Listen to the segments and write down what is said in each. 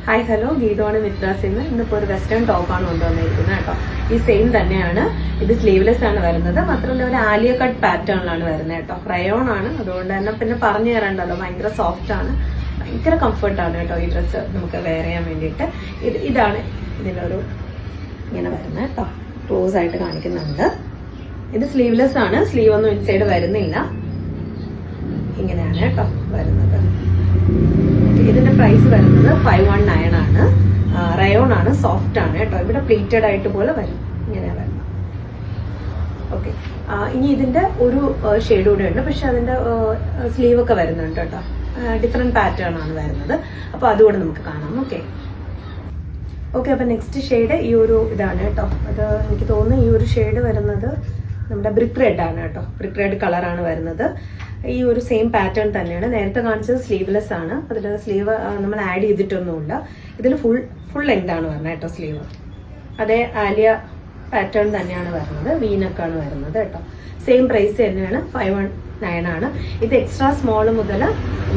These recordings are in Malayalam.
ഹായ് ഹലോ, ഗീതമാണ് മിത്രാസിൽ നിന്ന്. ഇന്നിപ്പോൾ ഒരു വെസ്റ്റേൺ ടോപ്പാണ് കൊണ്ടുവന്നിരിക്കുന്നത് കേട്ടോ. ഈ സെയിം തന്നെയാണ്. ഇത് സ്ലീവ്ലെസ് ആണ് വരുന്നത്. മാത്രമല്ല ഒരു ആലിയ കട്ട് പാറ്റേണിലാണ് വരുന്നത് കേട്ടോ. റയോൺ ആണ്, അതുകൊണ്ട് തന്നെ പിന്നെ പറഞ്ഞു തരണ്ടല്ലോ, ഭയങ്കര സോഫ്റ്റ് ആണ്, ഭയങ്കര കംഫർട്ടാണ് കേട്ടോ ഈ ഡ്രസ്സ് നമുക്ക് വെയർ ചെയ്യാൻ വേണ്ടിയിട്ട്. ഇതാണ് ഇതിനൊരു ഇങ്ങനെ വരുന്നത് കേട്ടോ. ക്ലോസ് ആയിട്ട് കാണിക്കുന്നുണ്ട്. ഇത് സ്ലീവ്ലെസ് ആണ്, സ്ലീവ് ഒന്നും ഇൻസൈഡ് വരുന്നില്ല. ഇങ്ങനെയാണ് കേട്ടോ വരുന്നത്. ഇതിന്റെ പ്രൈസ് വരുന്നത് 519 ആണ്. റയോൺ ആണ്, സോഫ്റ്റ് ആണ് കേട്ടോ. ഇവിടെ പ്ലീറ്റഡ് ആയിട്ട് പോലെ വരും, ഇങ്ങനെ വരണം. ഓക്കെ, ഇനി ഇതിന്റെ ഒരു ഷെയ്ഡ് കൂടെ ഉണ്ട്, പക്ഷെ അതിന്റെ സ്ലീവ് ഒക്കെ വരുന്നുണ്ട് കേട്ടോ. ഡിഫറെന്റ് പാറ്റേൺ ആണ് വരുന്നത്. അപ്പൊ അതുകൂടെ നമുക്ക് കാണാം. ഓക്കെ, അപ്പൊ നെക്സ്റ്റ് ഷെയ്ഡ് ഈ ഒരു ഇതാണ് കേട്ടോ. അത് എനിക്ക് തോന്നുന്നു ഈ ഒരു ഷെയ്ഡ് വരുന്നത് നമ്മുടെ ബ്രിക്ക് റെഡ് ആണ് കേട്ടോ. ബ്രിക്ക് റെഡ് കളറാണ് വരുന്നത്. ഈ ഒരു സെയിം പാറ്റേൺ തന്നെയാണ്. നേരത്തെ കാണിച്ചത് സ്ലീവ്ലെസ് ആണ്. അതിൽ സ്ലീവ് നമ്മൾ ആഡ് ചെയ്തിട്ടൊന്നുമില്ല. ഇതിൽ ഫുൾ ലെങ്ത് ആണ് വരുന്നത് കേട്ടോ സ്ലീവ്. അതേ ആലിയ പാറ്റേൺ തന്നെയാണ് വരുന്നത്. വീനക്കാണ് വരുന്നത് കേട്ടോ. സെയിം പ്രൈസ് തന്നെയാണ്, 519 ആണ്. ഇത് എക്സ്ട്രാ സ്മോൾ മുതൽ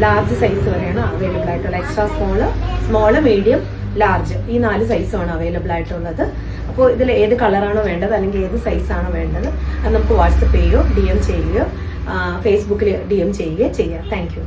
ലാർജ് സൈസ് വരെയാണ് അവൈലബിൾ ആയിട്ടുള്ളത്. എക്സ്ട്രാ സ്മോള്, മീഡിയം, ലാർജ്, ഈ 4 സൈസുമാണ് അവൈലബിൾ ആയിട്ടുള്ളത്. അപ്പോൾ ഇതിൽ ഏത് കളറാണോ വേണ്ടത് അല്ലെങ്കിൽ ഏത് സൈസാണോ വേണ്ടത് അത് നമുക്ക് വാട്സപ്പ് ചെയ്യുകയോ DM ചെയ്യുകയോ ഫേസ്ബുക്കിൽ DM ചെയ്യുകയോ ചെയ്യാം. Thank you.